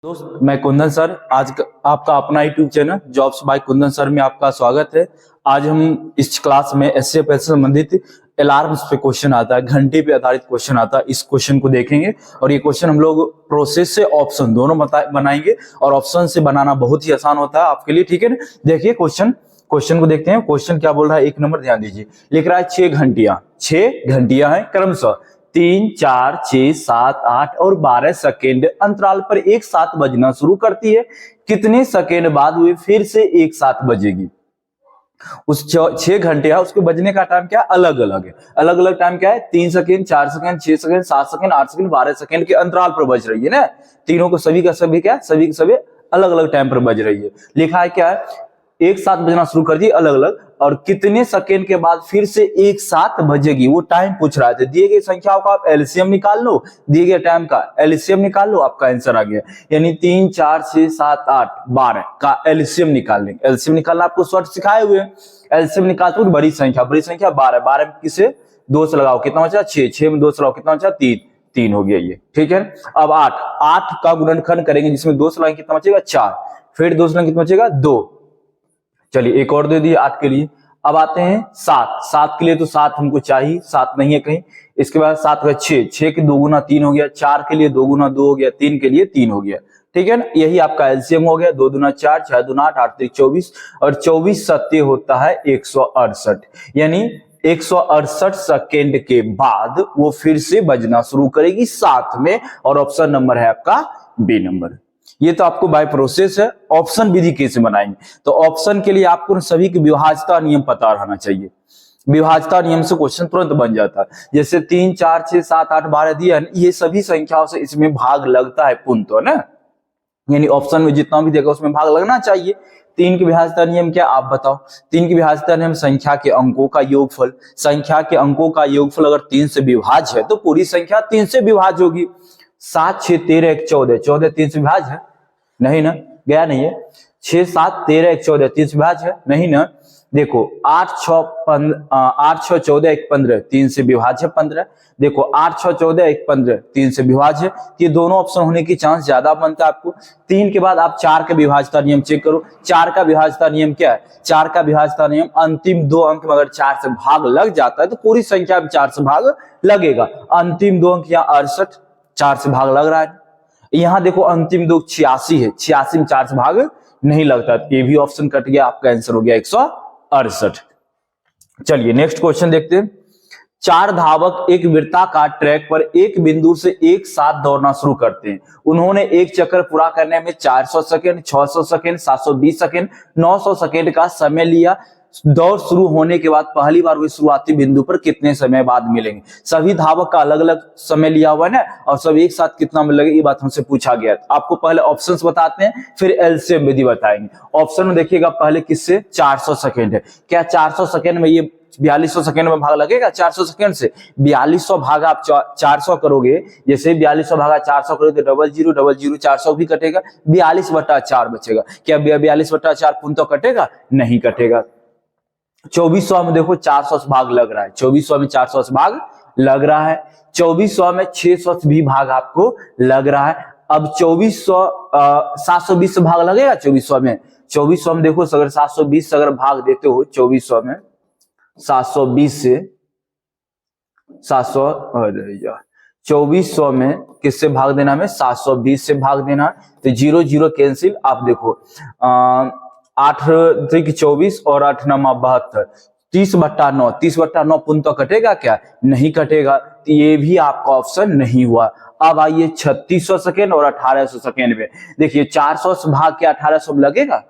दोस्त मैं कुंदन सर आपका अपना YouTube channel jobs by Kundan sir में आपका स्वागत है। आज हम इस क्लास में एसए से संबंधित अलार्म्स पे क्वेश्चन आता है, घंटे पे आधारित क्वेश्चन आता है, इस क्वेश्चन को देखेंगे। और ये क्वेश्चन हम लोग प्रोसेस से ऑप्शन दोनों बनाएंगे और ऑप्शन से बनाना बहुत ही आसान होता है आपके लिए, ठीक है ना। देखिए क्वेश्चन को देखते हैं। क्वेश्चन क्या बोल रहा है, एक नंबर ध्यान दीजिए। लिख रहा है 6 घंटियां हैं क्रमशः 3, 4, 6, 7, 8 और 12 सेकेंड अंतराल पर एक साथ बजना शुरू करती है। कितने सेकेंड बाद वे फिर से एक साथ बजेगी? उस 6 घंटे है, उसके बजने का टाइम क्या अलग अलग है। अलग अलग टाइम क्या है? 3 second, 4 second, 6 second, 7 second, 8 second, 12 second के अंतराल पर बज रही है ना। तीनों को सभी का सभी क्या, सभी के सभी अलग अलग टाइम पर बज रही है। लिखा है क्या है, एक साथ बजना शुरू कर दी अलग अलग, और कितने सेकेंड के बाद फिर से एक साथ बजेगी, वो टाइम पूछ रहा है। दिए गए संख्याओं का आप एलसीएम निकाल लो, दिए गए टाइम का एलसीएम निकाल लो, आपका आंसर आ गया। यानी 3, 4, 6, 7, 8, 12 का एलसीएम निकाल लेंगे। एलसीएम निकालना आपको शॉर्ट सिखाए हुए हैं। एलसीएम निकालते हो बड़ी संख्या 12, 12 में किसे 2 से लगाओ, कितना बचा 6 में 2 से लगाओ, कितना बचा 3 हो गया ये, ठीक है। अब 8 का गुणनखंड करेंगे, जिसमें 2 से लगाएंगे कितना बचेगा 4, फिर 2 से लगाएंगे कितना बचेगा 2। चलिए एक और दे दिए 8 के लिए। अब आते हैं 7 के लिए, तो 7 हमको चाहिए, 7 नहीं है कहीं। इसके बाद 7 का 6 के 2 गुना 3 हो गया, 4 के लिए 2 गुना 2 हो गया, 3 के लिए 3 हो गया, ठीक है ना। यही आपका एलसीएम हो गया। 2 दूना 4, 6 दूना 8, 8 3 24 और 24 सत्य होता है 168। यानी 168 सेकेंड के बाद वो फिर से बजना शुरू करेगी साथ में, और ऑप्शन नंबर है आपका बी नंबर। ये तो आपको बाय प्रोसेस है। ऑप्शन विधि कैसे बनाएंगे, तो ऑप्शन के लिए आपको सभी की विभाज्यता नियम पता रहना चाहिए। विभाज्यता नियम से क्वेश्चन तुरंत बन जाता है। जैसे 3, 4, 6, 7, 8, 12 दिया, ये सभी संख्याओं से इसमें भाग लगता है पूर्णतः ना, यानी ऑप्शन में जितना भी देगा उसमें भाग लगना चाहिए। 3 की विभाज्यता नियम क्या, आप बताओ। 3 की विभाज्यता नियम संख्या के अंकों का योगफल। संख्या के अंकों का योगफल अगर 3 से विभाज्य है तो पूरी संख्या 3 से विभाज्य होगी। 7, 6, 13, 1, 14, 14 3 से विभाज्य है नहीं ना, गया नहीं है। 6, 7, 13, 1, 14 3 से विभाज्य है नहीं ना। देखो 8, 6, 14, 1, 15 3 से विभाज्य 15। देखो 8, 6, 14, 1, 15 3 से विभाज्य। ये दोनों ऑप्शन होने की चांस ज्यादा बनता है आपको। 3 के बाद आप 4 का विभाज्यता नियम चेक करो। 4 का विभाज्यता नियम क्या है? 4 का विभाज्यता नियम, अंतिम 2 अंक में अगर 4 से भाग लग जाता है तो पूरी संख्या में 4 से भाग लगेगा। अंतिम 2 अंक यहाँ 68, 4 से भाग लग रहा है। यहां देखो अंतिम 2 86 है, 86 में 4 से भाग नहीं लगता, ये भी ऑप्शन कट गया, आपका आंसर हो गया 168। चलिए नेक्स्ट क्वेश्चन देखते हैं। 4 धावक एक वृत्ताकार ट्रैक पर एक बिंदु से एक साथ दौड़ना शुरू करते हैं। उन्होंने एक चक्कर पूरा करने में 400 सेकेंड, 600 सेकेंड, 720 सेकेंड, 900 सेकेंड का समय लिया। दौड़ शुरू होने के बाद पहली बार वे शुरुआती बिंदु पर कितने समय बाद मिलेंगे? सभी धावक का अलग अलग समय लिया हुआ है ना, और सब एक साथ कितना में लगे, ये बात हमसे पूछा गया। आपको पहले ऑप्शंस बताते हैं, फिर एलसीएम विधि बताएंगे। ऑप्शन में देखिएगा पहले किससे 400 सेकेंड है। क्या 400 सेकेंड में ये 4200 सेकेंड में भाग लगेगा? 400 सेकेंड से 4200 भाग आप 400 करोगे, जैसे 4200 भागा 400 करोगे तो 00 00 400 भी कटेगा, 42/4 बचेगा। क्या 42/4 पूर्णतः कटेगा? नहीं कटेगा। 2400 में देखो 400 से भाग लग रहा है, 2400 में 400 से भाग लग रहा है। 2400 में 600 से भी भाग आपको लग रहा है। अब 2400 720 से भाग लगेगा 2400 में। 2400 में देखो अगर 720 से अगर भाग देते हो 2400 में, 720 से 2400 में किससे भाग देना, में 720 से भाग देना। तो 0 0 कैंसिल। आप देखो 8 3 24 और 8 9 72, 30/9, 30/9 पूर्णतः कटेगा क्या? नहीं कटेगा, तो ये भी आपका ऑप्शन नहीं हुआ। अब आइए 3600 सेकेंड और 1800 सेकेंड में। देखिए 400 से भाग के 1800 में लगेगा,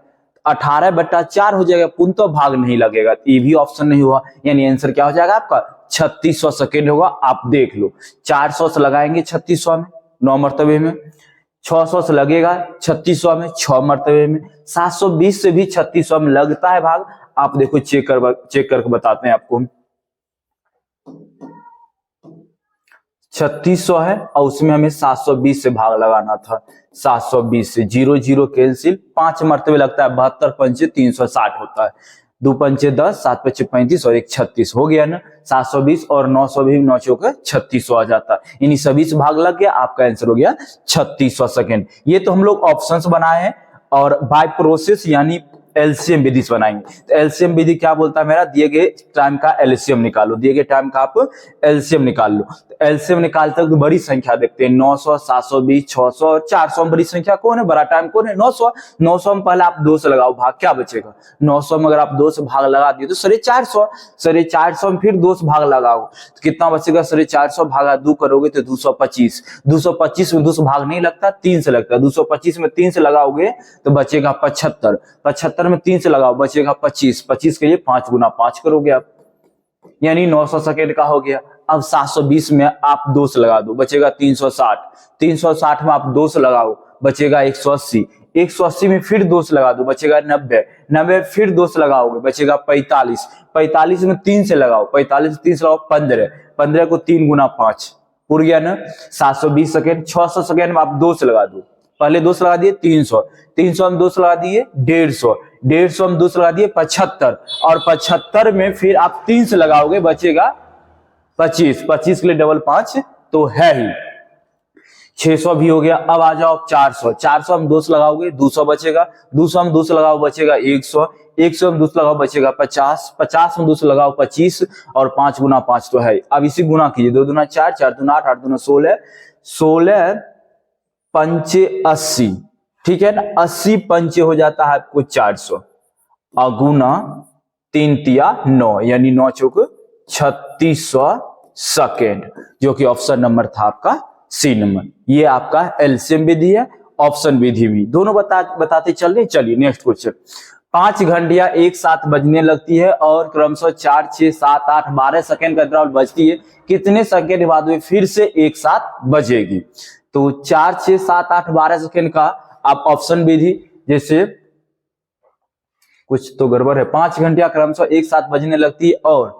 18/4 हो जाएगा, पूर्णतः भाग नहीं लगेगा, ये भी ऑप्शन नहीं हुआ। यानी आंसर क्या हो जाएगा आपका 3600 सेकेंड होगा। आप देख लो 400 से लगाएंगे 3600 में 9 मरतबे में, 600 से लगेगा 3600 में 6 मरतबे में, 720 से भी 3600 में लगता है भाग। आप देखो चेक करके बताते हैं आपको। 3600 है और उसमें हमें 720 से भाग लगाना था। 720 से 0 0 कैंसिल, 5 मरतबे लगता है, 72 पंचे 360 होता है। दो पंचे 10, 7 पच्चे 35 और 1 36 हो गया ना। 720 और 900 भी 9 चौके 3600 आ जाता है। इन्हीं सभी से भाग लग गया, आपका आंसर हो गया 3600 सेकेंड। ये तो हम लोग ऑप्शंस बनाए हैं और बाय प्रोसेस यानी एलसीएम विधि से बनाएंगे। तो एलसीएम विधि क्या बोलता है मेरा, दिए गए टाइम का एलसीएम निकालो, दिए गए टाइम का आप एलसीएम निकाल लो। तो एलसीएम निकालते वक्त बड़ी संख्या देखते हैं, 900, 720, 600 और 400 में बड़ी संख्या कौन है, बड़ा टाइम कौन है, 900। 900 में पहले आप 2 से लगाओ भाग, क्या बचेगा, 900 में अगर आप 2 से भाग लगा दिए तो 450, 450 में फिर 2 से भाग लगाओ तो कितना बचेगा, 450 भागा 2 करोगे तो 225। 225 में 2 से भाग नहीं लगता, 3 से लगता है। 225 में 3 से लगाओगे तो बचेगा 75। 75 में 3 से लगाओ बचेगा 25। 25 के लिए 5 गुना 5 करोगे आप, यानी 900 सेकेंड का हो गया। अब 720 में आप 2 से लगा दो बचेगा 360। 360 में आप 2 से लगाओ बचेगा 180। 180 में फिर 2 से लगा दो बचेगा 90। 90 फिर 2 से लगाओगे बचेगा 45। 45 में 3 से लगाओ, 45 3 से लगाओ 15। 15 को 3 गुना 5 उड़ गया ना 720 सेकेंड। 600 सेकेंड में आप 2 से लगा दो, पहले 2 से लगा दिए 300, 300 में 2 से लगा दिए 150, 150 में 2 से लगा दिए 75 और 75 में फिर आप 3 से लगाओगे बचेगा 25। 25 के लिए डबल 5 तो है ही। 600 भी हो गया। अब आ जाओ 400। 400 में 2 से लगाओगे 200 बचेगा। 200 में 2 से लगाओ बचेगा 100। 100 में 2 से लगाओ बचेगा 50। 50 में 2 से लगाओ 25 और 5 गुना 5 तो है। अब इसी गुना कीजिए, 2 दूना 4, 4 दूना 8, 8 दूना 16, 16 पंचे 80, ठीक है ना। 80 पंचे हो जाता है आपको 400 अगुना 3 तिया 9, यानी 9 चौक 3600 सेकेंड, जो कि ऑप्शन नंबर था आपका सी नंबर। ये आपका एलसीएम विधि है, ऑप्शन विधि भी, दोनों बताते चल रहे। चलिए नेक्स्ट क्वेश्चन। 5 घंटियां एक साथ बजने लगती है और क्रमशः 4, 6, 7, 8, 12 सेकेंड का इंतराल बजती है, कितने सेकेंड बाद में फिर से एक साथ बजेगी। तो 4, 6, 7, 8, 12 सेकेंड का आप ऑप्शन विधि, जैसे कुछ तो गड़बड़ है। 5 घंटियां क्रमशः एक साथ बजने लगती है और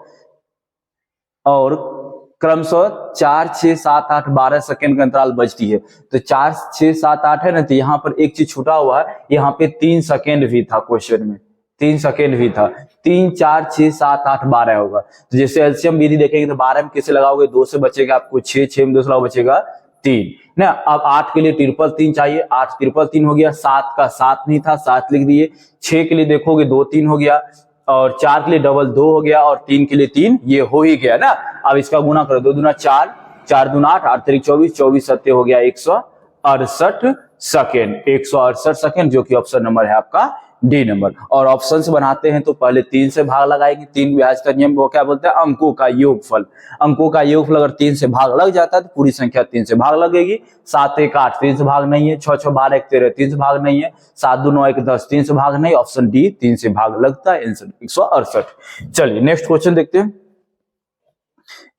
क्रमशः 4, 6, 7, 8, 12 सेकेंड का अंतराल बजती है। तो 4, 6, 7, 8 है ना, तो यहाँ पर एक चीज छूटा हुआ है, यहाँ पे 3 सेकेंड भी था क्वेश्चन में, 3 सेकेंड भी था। 3, 4, 6, 7, 8, 12 होगा। तो जैसे एलसीएम विधि देखेंगे तो 12 में कैसे लगाओगे, 2 से बचेगा आपको 6, 6 में 2 से लगाओ बचेगा 3 ना। अब 8 के लिए 333 चाहिए, 8 333 हो गया। 7 का 7 नहीं था, 7 लिख दिए। 6 के लिए देखोगे 2 3 हो गया और 4 के लिए डबल 2 हो गया और 3 के लिए 3, ये हो ही गया ना। अब इसका गुना करो, 2 दूना 4, 4 दूना 8, 8 3 24, 24 सत्य हो गया 168 सेकेंड, 168 सेकेंड, जो कि ऑप्शन नंबर है आपका डी नंबर। और ऑप्शन से बनाते हैं तो पहले 3 से भाग लगाएंगे। 3 ब्याज का नियम वो क्या बोलते हैं, अंकों का योगफल। अंकों का योगफल अगर 3 से भाग लग जाता है तो पूरी संख्या 3 से भाग लगेगी। 7 1 8 3 से भाग नहीं है, 6 6 12 1 13 3 से भाग नहीं है, 7 2 9 1 10 3 से भाग नहीं, ऑप्शन डी 3 से भाग लगता है, आंसर 168। चलिए नेक्स्ट क्वेश्चन देखते हैं।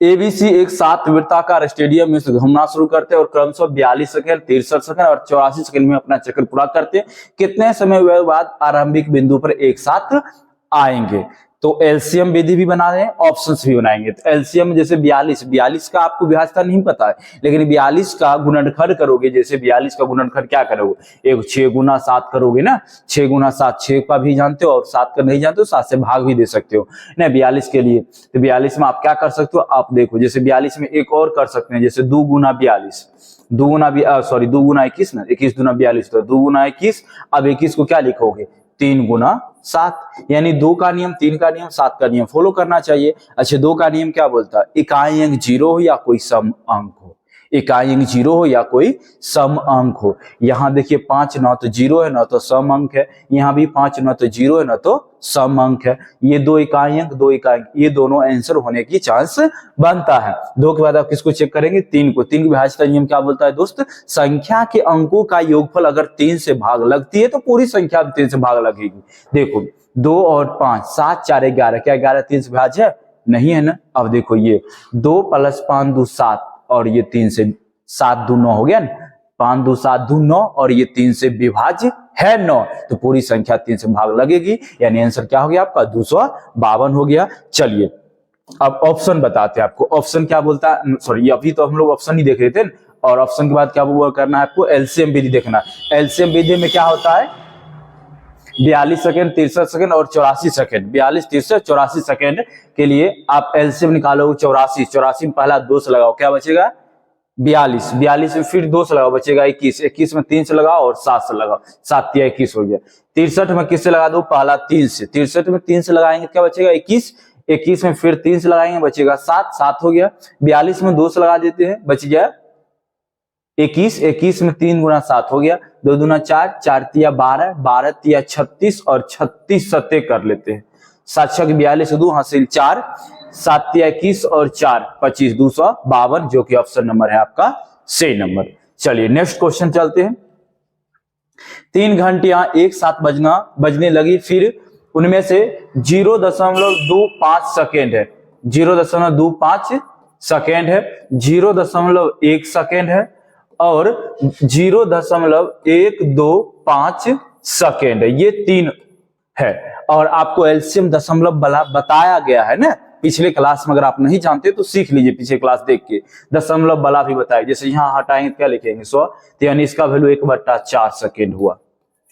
एबीसी एक 7 वृत्ताकार स्टेडियम में से घूमना शुरू करते हैं और क्रमशः 42 सेकंड, 63 सेकंड और 84 सेकंड में अपना चक्कर पूरा करते हैं। कितने समय बाद आरंभिक बिंदु पर एक साथ आएंगे। तो एलसीएम विधि भी बना रहे हैं, ऑप्शंस भी बनाएंगे। तो एलसीएम जैसे 42 का आपको विभाजता नहीं पता है, लेकिन 42 का गुणनखंड करोगे, जैसे 42 का गुणनखंड क्या करोगे, एक 6 गुना 7 करोगे ना, 6 गुना 7, 6 का भी जानते हो और 7 का नहीं जानते हो, 7 से भाग भी दे सकते हो ना 42 के लिए। तो 42 में आप क्या कर सकते हो, आप देखो जैसे 42 में एक और कर सकते हैं, जैसे 2 गुना 42, 2 गुना 21 ना, 21 दूना 42, तो 2 गुना 21। अब 21 को क्या लिखोगे, 3 गुना 7, यानी 2 का नियम, 3 का नियम, 7 का नियम फॉलो करना चाहिए। अच्छा 2 का नियम क्या बोलता है, इकाई अंक 0 हो या कोई सम अंक हो, इकाई अंक 0 हो या कोई सम अंक हो। यहाँ देखिए 5 ना तो 0 है ना तो सम अंक है, यहाँ भी 5 ना तो 0 है ना तो सम अंक है। ये 2 इकाई अंक, 2 इकाई अंक, ये दोनों आंसर होने की चांस बनता है। 2 के बाद आप किसको चेक करेंगे, 3 को। 3 की विभाज्यता नियम क्या बोलता है दोस्त, संख्या के अंकों का योगफल अगर 3 से भाग लगती है तो पूरी संख्या 3 से भाग लगेगी। देखो 2 और 5, 7 4 11, क्या 11 3 से भाज्य है, नहीं है ना। अब देखो ये 2 + 5 2 7 और ये 3 से 7 2 9 हो गया ना, 5 2 7 2 9 और ये 3 से विभाज्य है 9, तो पूरी संख्या 3 से भाग लगेगी, यानी आंसर क्या हो गया आपका 252 हो गया। चलिए अब ऑप्शन बताते हैं आपको, ऑप्शन क्या बोलता है, सॉरी अभी तो हम लोग ऑप्शन ही देख रहे थे, और ऑप्शन के बाद क्या वो करना है आपको, एलसीएम विधि देखना। एलसीएम विधि में क्या होता है, 42 सेकंड, 63 सेकंड और 84 सेकंड, 42, 63, 84 सेकंड के लिए आप एलसीएम निकालोगे 84, 84 में पहला 2 से लगाओ, क्या बचेगा 42, 42 में फिर 2 से लगाओ बचेगा 21, 21 में 3 से लगाओ और 7 से लगाओ, 7 या 21 हो गया। 63 में किससे लगा दो, पहला 3 से, 63 में 3 से लगाएंगे क्या बचेगा 21, 21 में फिर 3 से लगाएंगे बचेगा 7, 7 हो गया। 42 में 2 से लगा देते हैं बच गया 21, 21 में 3 गुना 7 हो गया, 2 दूना 4, 4 तिया 12, 12 तिया 36 और 36 सत्ते कर लेते हैं, 7 छक 42, 2 हासिल 4, 7 तिया 21 और 4 25, 252 जो कि ऑप्शन नंबर है आपका सही नंबर। चलिए नेक्स्ट क्वेश्चन चलते हैं। 3 घंटियां एक साथ बजने लगी, फिर उनमें से 0.25 सेकेंड है, 0.25 सेकेंड है, 0.1 सेकेंड है और 0.125 सेकेंड है, ये 3 है। और आपको एलसीएम दशमलव बताया गया है ना पिछले क्लास में, अगर आप नहीं जानते तो सीख लीजिए पिछले क्लास देख के, दशमलव वाला भी बताया। जैसे यहाँ हटाएंगे क्या लिखेंगे 100, तो यानी इसका वैल्यू 1/4 सेकेंड हुआ,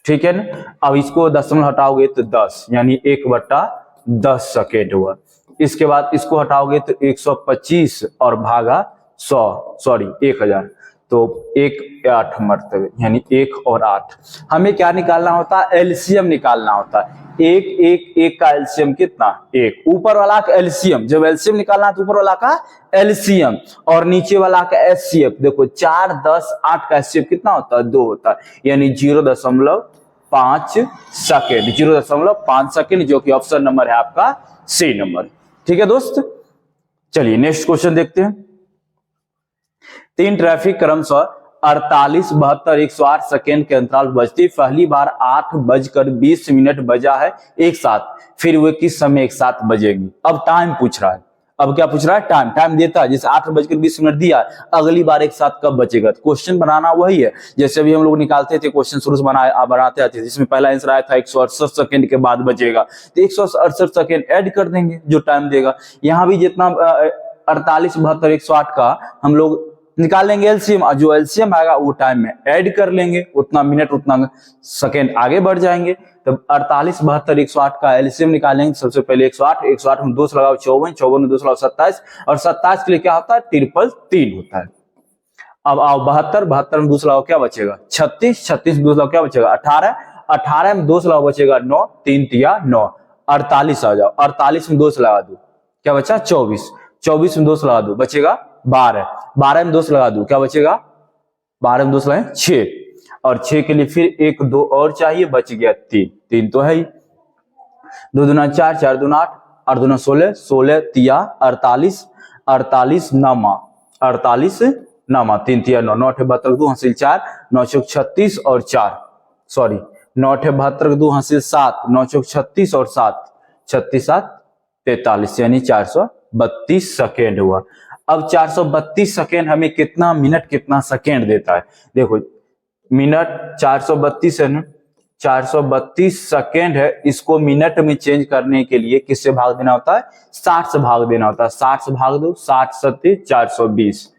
ठीक है ना। अब इसको दशमलव हटाओगे तो 10 यानी 1/10 सेकेंड हुआ। इसके बाद इसको हटाओगे तो 125 और भागा 1000, तो 1 8 मरतबे यानी 1 और 8। हमें क्या निकालना होता है, एलसीएम निकालना होता है। 1 1 1 का एलसीएम कितना 1, ऊपर वाला का एलसीएम, जब एलसीएम निकालना है तो ऊपर वाला का एलसीएम और नीचे वाला का एचसीएफ। देखो 4 10 8 का एचसीएफ कितना होता है 2 होता है, यानी 0.5 सेकेंड, 0.5 सेकेंड जो कि ऑप्शन नंबर है आपका सी नंबर, ठीक है दोस्त। चलिए नेक्स्ट क्वेश्चन देखते हैं। 3 ट्रैफिक क्रमशः 48, 72, 108 सेकेंड के अंतराल बजती, पहली बार 8:20 बजा है एक साथ, फिर वे किस समय एक साथ बजेंगी। अब टाइम पूछ रहा है, अब क्या पूछ रहा है टाइम देता है, जैसे 8:20 दिया, अगली बार एक साथ कब बचेगा। तो क्वेश्चन बनाना वही है जैसे अभी हम लोग निकालते थे क्वेश्चन शुरू से बनाते थे, जिसमें पहला आंसर आया था 168 सेकेंड के बाद बचेगा, तो 168 सेकेंड ऐड कर देंगे जो टाइम देगा। यहाँ भी जितना 48, 72, 108 का हम लोग निकाल लेंगे एलसीएम, और जो एलसीएम आएगा वो टाइम में ऐड कर लेंगे, उतना मिनट उतना सेकेंड आगे बढ़ जाएंगे। तो 48, 72, 108 का एलसीएम निकालेंगे। सबसे पहले 108 में 2 से लगाओ 54, 54 में 2 से लगाओ 27 और 27 के लिए क्या होता है 333 होता है। अब आओ 72 में 2 से लगाओ क्या बचेगा 36, 36 में 2 से लगाओ क्या बचेगा 18, 18 में 2 से लगाओ बचेगा 9, 3 तिया 9, 48 आ जाओ, 48 में 2 से लगा दो क्या बचा 24, 24 में 2 से लगा दो बचेगा 12, 12 में 2 से लगा दो क्या बचेगा 12 में 2 से लगाए 6 और 6 के लिए फिर 1 2 और चाहिए, बच गया 3, 3 तो है ही। 2 दूना 4, 4 दूना 8, 8 दूना 16, 16 तिया 48, 48 नामा 48 नामा 3 तिया 9, 9 72 2 हासिल 4, 9 चौक 36 और 4 सॉरी 9 72 2 हासिल 7, 9 चौक 36 और 7 36 7 43 यानी 432 सेकेंड हुआ। अब 432 सेकेंड हमें कितना मिनट कितना सेकेंड देता है, देखो मिनट 432 है ना, 432 सेकेंड है, इसको मिनट में चेंज करने के लिए किससे भाग देना होता है 60 से भाग देना होता है। 60 से भाग दो, 60 सत्ते 420,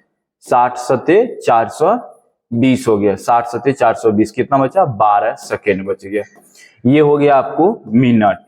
60 सत्ते 420 हो गया, 60 सत्ते 420 कितना बचा 12 सेकेंड बच गया। ये हो गया आपको मिनट,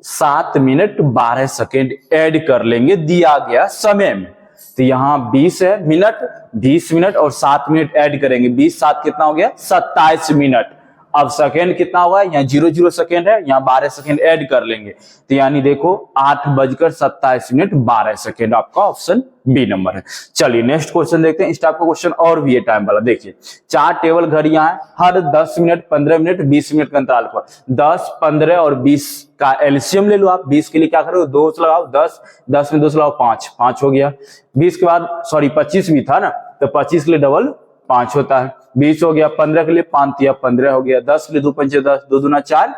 7 मिनट 12 सेकेंड ऐड कर लेंगे दिया गया समय में। तो यहाँ 20 है मिनट, 20 मिनट और 7 मिनट ऐड करेंगे, 20 7 कितना हो गया 27 मिनट। अब सेकेंड कितना होगा, यहाँ 0 सेकेंड है, यहाँ 12 सेकेंड ऐड कर लेंगे, तो यानी देखो 8:27 12 सेकेंड आपका ऑप्शन बी नंबर है। चलिए नेक्स्ट क्वेश्चन देखते हैं। इस टाइप का क्वेश्चन और भी है टाइम वाला। देखिए 4 टेबल घड़ियां हैं, हर 10 मिनट 15 मिनट 20 मिनट के अंतराल पर 10 15 और 20 का एलसीएम ले लो आप। 20 के लिए क्या करोगे 2 से लगाओ 10, 10 में 2 से लगाओ 5, 5 हो गया। 20 के बाद सॉरी 25 भी था ना, तो 25 के लिए डबल 5 होता है, 20 हो गया। 15 के लिए 5 तिया 15 हो गया। 10 के लिए 2 पंचे 10, 2 दूना 4,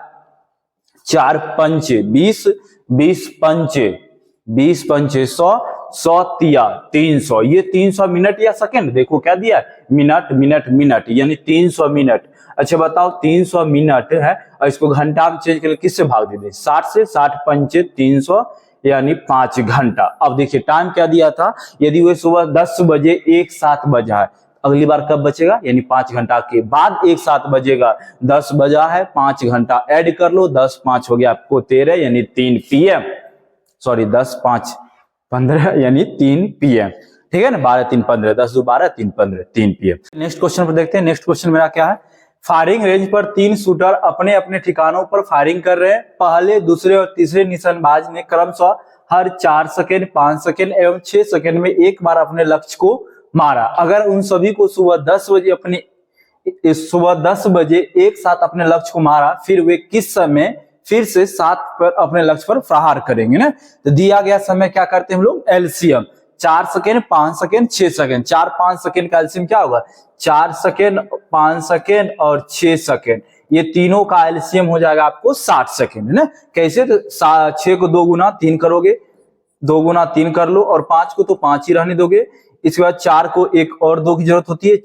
4 पंचे 20, 20 पंचे 20 पंचे 100, 100 तिया 300। ये 300 मिनट या सेकंड, देखो क्या दिया मिनट मिनट मिनट यानी 300 मिनट। अच्छा बताओ 300 मिनट है और इसको घंटा में चेंज करके किससे भाग दे दें 60 से, 60 पंचे 300 यानी 5 घंटा। अब देखिए टाइम क्या दिया था, यदि वह सुबह 10 बजे एक साथ बजा है, अगली बार कब बचेगा, यानी 5 घंटा के बाद एक साथ बजेगा। 10 बजा है, 5 घंटा ऐड कर लो, 10 5 हो गया आपको 13 यानी 3 PM, सॉरी 10 5 15 यानी 3 PM, ठीक है ना। 12 3 15, 10 2 12 3 15 3 PM। नेक्स्ट क्वेश्चन पर देखते हैं। नेक्स्ट क्वेश्चन मेरा क्या है, फायरिंग रेंज पर 3 शूटर अपने अपने ठिकानों पर फायरिंग कर रहे हैं। पहले, दूसरे और तीसरे निशानबाज ने क्रमशः हर 4 सेकेंड, 5 सेकेंड एवं 6 सेकेंड में एक बार अपने लक्ष्य को मारा। अगर उन सभी को सुबह 10 बजे एक साथ अपने लक्ष्य को मारा, फिर वे किस समय फिर से 7 पर अपने लक्ष्य पर प्रहार करेंगे ना। तो दिया गया समय क्या करते हैं हम लोग, LCM 4 second, 5 second, 6 second. 4 5 second का एलसीएम क्या होगा, 4 सेकेंड, 5 सेकेंड और 6 सेकेंड, ये तीनों का एलसीएम हो जाएगा आपको 60 सेकेंड, है ना। कैसे, तो 6 को 2 गुना 3 करोगे, 2 गुना 3 कर लो, और 5 को तो 5 ही रहने दोगे। इसके बाद 4 को एक और 2 की जरूरत होती है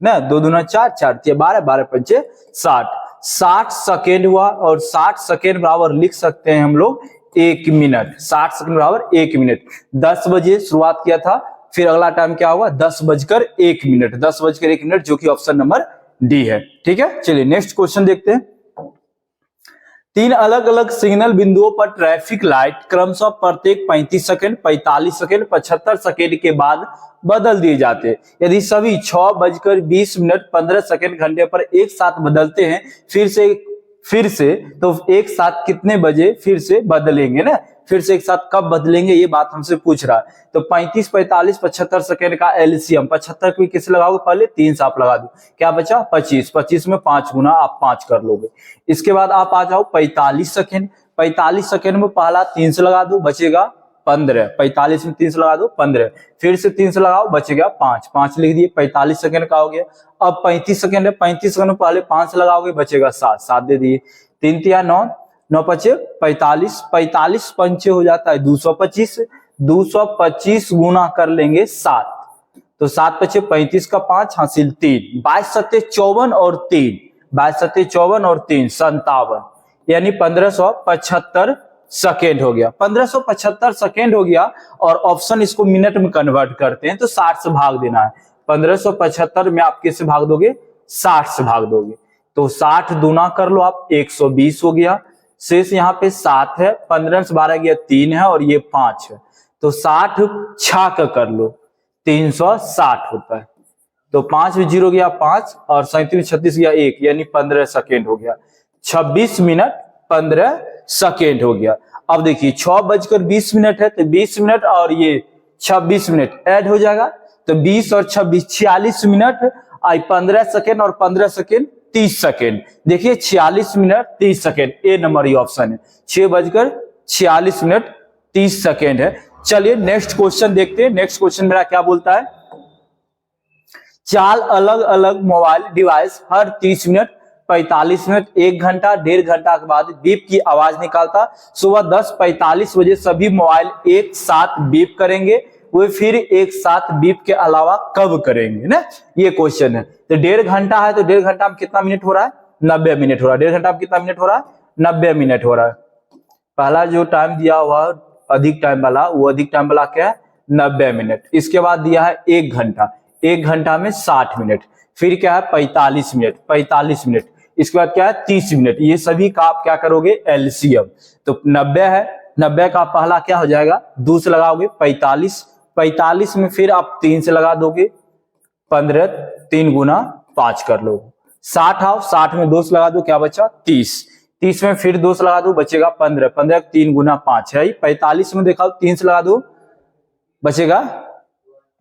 ना, 2 दूना 4, 4 12, 12 पंचे 60, 60 सेकेंड हुआ। और 60 सेकेंड बराबर लिख सकते हैं हम लोग 1 मिनट। 60 सेकेंड बराबर 1 मिनट। 10 बजे शुरुआत किया था, फिर अगला टाइम क्या होगा, 10:01, 10:01, जो कि ऑप्शन नंबर डी है, ठीक है। चलिए नेक्स्ट क्वेश्चन देखते हैं। 3 अलग अलग सिग्नल बिंदुओं पर ट्रैफिक लाइट क्रमशः प्रत्येक 35 सेकंड, 45 सेकंड, 75 सेकंड के बाद बदल दिए जाते हैं। यदि सभी 6:20, 15 सेकंड घंटे पर एक साथ बदलते हैं, फिर से तो एक साथ कितने बजे फिर से बदलेंगे ना, फिर से एक साथ कब बदलेंगे, ये बात हमसे पूछ रहा है। तो 35, 45, 75 सेकंड का एलसीएम, 75 को किस लगाओगे, पहले 3 से आप लगा दो, क्या बचा 25, 25 में 5 गुना आप 5 कर लोगे। इसके बाद आप आ जाओ 45 सेकंड, 45 सेकंड में पहला 3 से लगा दो, बचेगा 15, 45 में 3 से लगा दो 15, फिर से 3 से लगाओ, बचेगा 5, 5 लिख दिए, 45 सेकंड का हो गया। अब 35 सेकंड है, 35 सेकंड में पहले 5 से लगाओगे, बचेगा 7, 7 दे दिए, 3 तिया 9, 9 पचे 45, 45 पंचे हो जाता है 225, 225 गुना कर लेंगे 7, तो 7 पचे 35 का 5 हासिल 3, 22 सत्ते 54 और 3, 22 सत्ते 54 और 3 57, यानी 1575 सेकेंड हो गया। 1575 सेकेंड हो गया, और ऑप्शन इसको मिनट में कन्वर्ट करते हैं, तो 60 से भाग देना है। 1575 में आप किससे भाग दोगे, 60 से भाग दोगे, तो 60 दूना कर लो आप, 120 हो गया। शेष यहाँ पे 7 है, 15 से 12 गया 3 है, और ये 5 है, तो 60 6 का कर लो, 360 होता है। तो 5 में 0 गया 5, और 37 36 गया 1, यानी 15 सेकेंड हो गया। 26 मिनट 15 सेकेंड हो गया। अब देखिए 6:20 है, तो 20 मिनट और ये 26 मिनट ऐड हो जाएगा, तो 20 और 26 46 मिनट, आई 15 सेकेंड और 15 सेकेंड 30 सेकेंड। देखिए 46 मिनट 30 सेकेंड, ए नंबर ये ऑप्शन है, 6:46 30 सेकेंड है। चलिए नेक्स्ट क्वेश्चन देखते हैं। नेक्स्ट क्वेश्चन मेरा क्या बोलता है, 4 अलग अलग मोबाइल डिवाइस हर 30 मिनट, 45 मिनट, 1 घंटा, 1.5 घंटा के बाद बीप की आवाज निकालता। सुबह 10:45 बजे सभी मोबाइल एक साथ बीप करेंगे, वो फिर एक साथ बीप के अलावा कब करेंगे ना, ये क्वेश्चन है। तो 1.5 घंटा है, तो 1.5 घंटा में कितना मिनट हो रहा है, 90 मिनट हो रहा है। 1.5 घंटा में कितना मिनट हो रहा है, 90 मिनट हो रहा है। पहला जो टाइम दिया हुआ अधिक टाइम वाला, वो अधिक टाइम वाला क्या है, 90 मिनट। इसके बाद दिया है 1 घंटा, 1 घंटा में 60 मिनट, फिर क्या है 45 मिनट, 45 मिनट, इसके बाद क्या है 30 मिनट। ये सभी का आप क्या करोगे, एलसीएम। तो 90 है, 90 का पहला क्या हो जाएगा, 2 से लगाओगे 45, 45 में फिर आप 3 से लगा दोगे 15, 3 गुना 5 कर लो। 60 आओ, 60 में 2 से लगा दो, क्या बचा 30, 30 में फिर 2 से लगा दो, बचेगा 15, 15 3 गुना 5 है। 45 में देखा 3 से लगा दो, बचेगा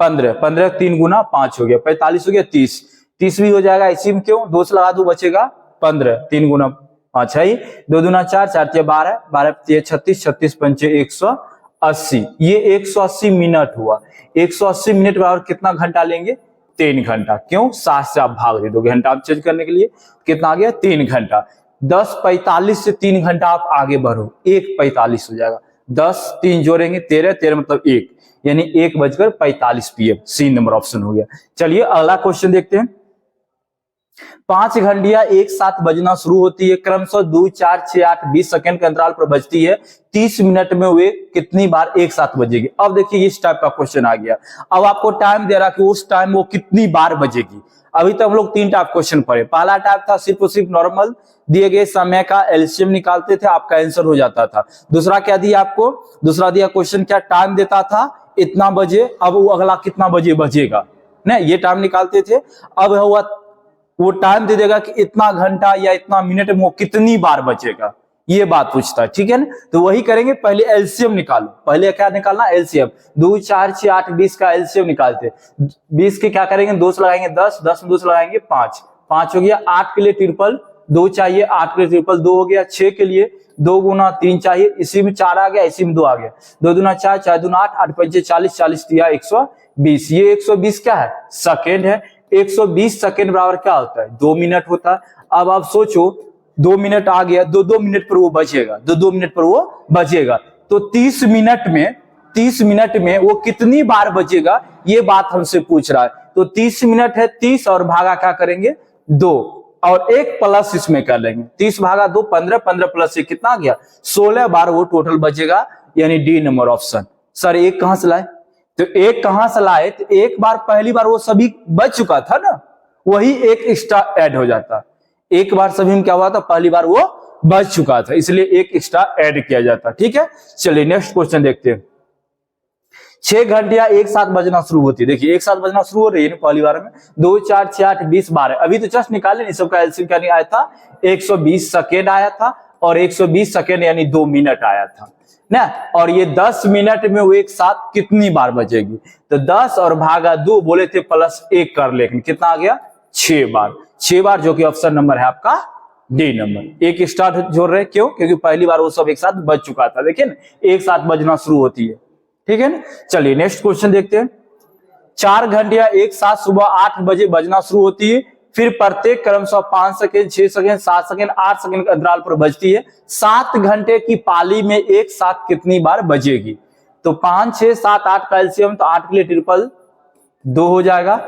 15, 15 3 गुना 5 हो गया, 45 हो गया 30, 30 भी हो जाएगा इसी में, क्यों 2 से लगा दो, बचेगा 15, 3 गुना 5 है, 2 दूना 4, 4 तिया 12, 12 तिया 36, 36 पंचे 180, ये 180 मिनट हुआ। 180 मिनट बराबर कितना घंटा लेंगे, 3 घंटा। क्यों, 7 से आप भाग दे दो, घंटा आप चेंज करने के लिए, कितना आ गया 3 घंटा। 10:45 से 3 घंटा आप आगे बढ़ो, 1:45 हो जाएगा, 10 3 जोड़ेंगे 13, 13 मतलब 1, यानी 1:45 PM, सी नंबर ऑप्शन हो गया। चलिए अगला क्वेश्चन देखते हैं। 5 घंटियां एक साथ बजना शुरू होती है, क्रमशः 2, 4, 6, 8, 20 सेकंड के अंतराल पर बजती है। 30 मिनट में वे कितनी बार एक साथ बजेगी। अब देखिए इस टाइप का क्वेश्चन आ गया। अब आपको टाइम दे रहा कि उस टाइम वो कितनी बार बजेगी। अभी तक हम लोग 3 टाइप क्वेश्चन पढ़े। पहला टाइप था सिर्फ और सिर्फ नॉर्मल दिए गए समय का एलसीएम निकालते थे, आपका आंसर हो जाता था। दूसरा क्या दिया आपको, दूसरा दिया क्वेश्चन क्या, टाइम देता था इतना बजे, अब वो अगला कितना बजे बजेगा ना, ये टाइम निकालते थे। अब हुआ वो टाइम दे देगा कि इतना घंटा या इतना मिनट में वो कितनी बार बचेगा, ये बात पूछता है, ठीक है ना। तो वही करेंगे, पहले एलसीएम निकालो। पहले क्या निकालना, एलसीएम। 2, 4, 6, 8, 20 का एलसीएम निकालते। 20 के क्या करेंगे, 2 से लगाएंगे 10, 10 में 2 से लगाएंगे 5, 5 हो गया। 8 के लिए ट्रिपल 2 चाहिए, 8 के लिए ट्रिपल 2 हो गया। 6 के लिए 2 गुना 3 चाहिए, इसी में 4 आ गया, इसी में 2 आ गया। 2 दूना 4, 4 दूना 8, 8 पंचे 40, 40 दिया 120। ये 120 क्या है, सेकेंड है। 120 सेकेंड बराबर क्या होता है, 2 मिनट होता है। अब आप सोचो 2 मिनट आ गया, 2 मिनट पर वो बचेगा, 2 मिनट पर वो बचेगा। तो 30 मिनट में वो कितनी बार बचेगा, ये बात हमसे पूछ रहा है। तो 30 मिनट है, 30 और भागा क्या करेंगे 2, और 1 प्लस इसमें कर लेंगे। 30 भागा 2 15, 15 प्लस 1 कितना आ गया, 16 बार वो टोटल बचेगा, यानी डी नंबर ऑप्शन। सर 1 कहां से लाए, तो 1 कहां से लाए, तो एक बार पहली बार वो सभी बच चुका था ना, वही 1 एक्स्ट्रा ऐड हो जाता। एक बार सभी में क्या हुआ था, पहली बार वो बच चुका था, इसलिए 1 एक्स्ट्रा ऐड किया जाता, ठीक है। चलिए नेक्स्ट क्वेश्चन देखते हैं। 6 घंटियां एक साथ बजना शुरू होती है। देखिए एक साथ बजना शुरू हो रही है पहली बार में। 2, 4, 6, 8, 20 12। अभी तो जस्ट निकाले नहीं, सबका एलसीएम क्या नहीं आया था, 120 सेकेंड आया था, और 120 सेकेंड यानी 2 मिनट आया था ना। और ये 10 मिनट में वो एक साथ कितनी बार बजेगी, तो 10 और भागा 2 बोले थे प्लस 1 कर, लेकिन कितना आ गया 6 बार। 6 बार जो कि ऑप्शन नंबर है आपका डी नंबर। 1 स्टार्ट जोड़ रहे, क्यों, क्योंकि पहली बार वो सब एक साथ बज चुका था। देखिए ना, एक साथ बजना शुरू होती है, ठीक है ना। चलिए नेक्स्ट क्वेश्चन देखते हैं। 4 घंटियां एक साथ सुबह 8 बजे बजना शुरू होती है, फिर प्रत्येक क्रमशः 5 सेकेंड, 6 सेकेंड, 7 सेकेंड, 8 सेकेंड के अंतराल पर बजती है। 7 घंटे की पाली में एक साथ कितनी बार बजेगी, तो 5, 6, 7, 8 का एलसीएम, तो 8 के लिए ट्रिपल 2 हो जाएगा।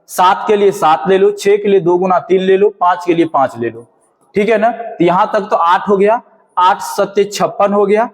7 के लिए 7 ले लो, 6 के लिए 2 गुना 3 ले लो, 5 के लिए 5 ले लो, ठीक है ना। तो यहां तक तो 8 हो गया, 8 सत्ते 56 हो गया,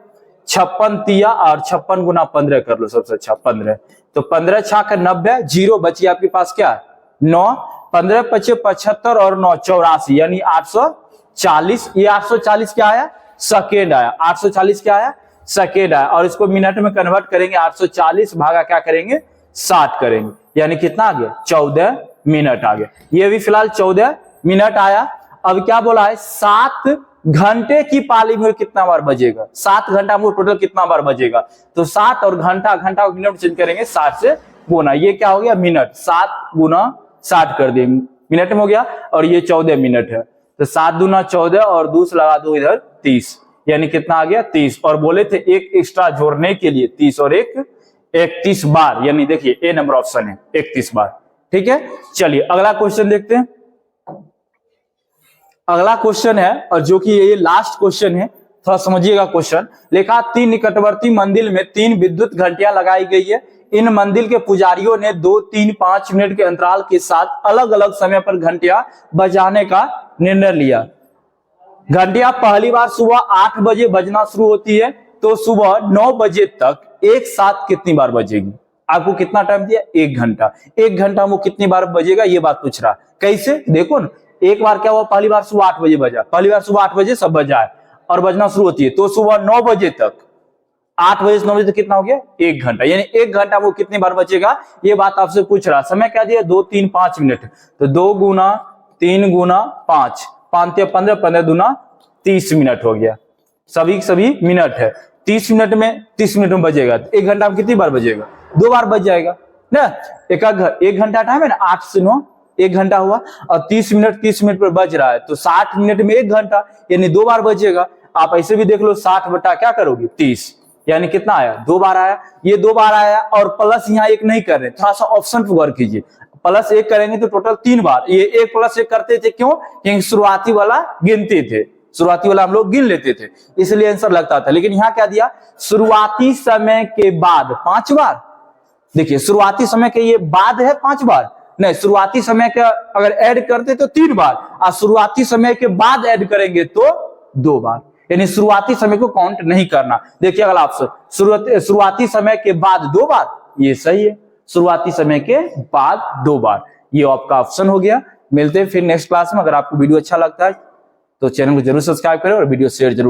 56 तिया और 56 गुना 15 कर लो, सबसे अच्छा 15। तो 15 छाक 90, जीरो बची आपके पास क्या 9, 15 पचे 75 और 9 84, यानी 840। ये 840 क्या आया, सेकेंड आया। 840 क्या आया, सेकेंड आया। और इसको मिनट में कन्वर्ट करेंगे, 840 भागा क्या करेंगे 60 करेंगे, यानी कितना आ गया 14 मिनट आ गया। ये भी फिलहाल 14 मिनट आया। अब क्या बोला है, 7 घंटे की पाली में कितना बार बजेगा, 7 घंटा में टोटल कितना बार बजेगा। तो 7 और घंटा, घंटा को मिनट चेंज करेंगे, 60 से गुना, ये क्या हो गया मिनट, 7 गुना 60 कर दिए, मिनट में हो गया। और ये 14 मिनट है, तो 7 दूना 14 और 2 लगा दो इधर 30, यानी कितना आ गया 30। और बोले थे 1 एक्स्ट्रा जोड़ने के लिए 30 और 1 31 बार, यानी देखिए ए नंबर ऑप्शन है 31 बार, ठीक है। चलिए अगला क्वेश्चन देखते हैं। अगला क्वेश्चन है, और जो कि ये लास्ट क्वेश्चन है, थोड़ा समझिएगा क्वेश्चन। लिखा 3 निकटवर्ती मंदिर में 3 विद्युत घंटियां लगाई गई है। इन मंदिर के पुजारियों ने 2, 3, 5 मिनट के अंतराल के साथ अलग अलग समय पर घंटियां बजाने का निर्णय लिया। घंटियां पहली बार सुबह 8 बजे बजना शुरू होती है, तो सुबह 9 बजे तक एक साथ कितनी बार बजेगी। आपको कितना टाइम दिया, 1 घंटा। 1 घंटा में कितनी बार बजेगा, ये बात पूछ रहा। कैसे, देखो ना, एक बार क्या हुआ, पहली बार सुबह 8 बजे बजा, पहली बार सुबह 8 बजे सब बजा है और बजना शुरू होती है, तो सुबह 9 बजे तक, 8 बजे से 9 बजे तक कितना हो गया 1 घंटा, यानी 1 घंटा वो कितनी बार बचेगा, ये बात आपसे पूछ रहा। समय क्या दिया 2, 3, 5 मिनट, तो 2 गुना 3 गुना 5, 5 15, 15 दूना 30 मिनट हो गया। सभी मिनट है, 30 मिनट में बजेगा, तो 1 घंटा में कितनी बार बजेगा, 2 बार बच जाएगा ना। एक घंटा टाइम है ना, 8 से 9 1 घंटा हुआ, और 30 मिनट पर बज रहा है, तो 60 मिनट में 1 घंटा, यानी 2 बार बजेगा। आप ऐसे भी देख लो, 60 बटा क्या करोगे 30, यानी कितना आया 2 बार आया, ये 2 बार आया। और प्लस यहाँ 1 नहीं कर रहे, थोड़ा सा ऑप्शन पर गौर कीजिए, प्लस 1 करेंगे तो टोटल 3 बार। ये 1 प्लस 1 करते थे, क्यों, क्योंकि शुरुआती वाला गिनते थे, शुरुआती वाला हम लोग गिन लेते थे, इसलिए आंसर लगता था। लेकिन यहाँ क्या दिया, शुरुआती समय के बाद 5 बार। देखिए शुरुआती समय के ये बाद है 5 बार, नहीं, शुरुआती समय का अगर ऐड करते तो 3 बार, और शुरुआती समय के बाद ऐड करेंगे तो 2 बार, यानी शुरुआती समय को काउंट नहीं करना। देखिए अगला ऑप्शन, शुरुआती समय के बाद 2 बार, ये सही है, शुरुआती समय के बाद 2 बार, ये आपका ऑप्शन हो गया। मिलते हैं फिर नेक्स्ट क्लास में। अगर आपको वीडियो अच्छा लगता है तो चैनल को जरूर सब्सक्राइब करें और वीडियो शेयर जरूर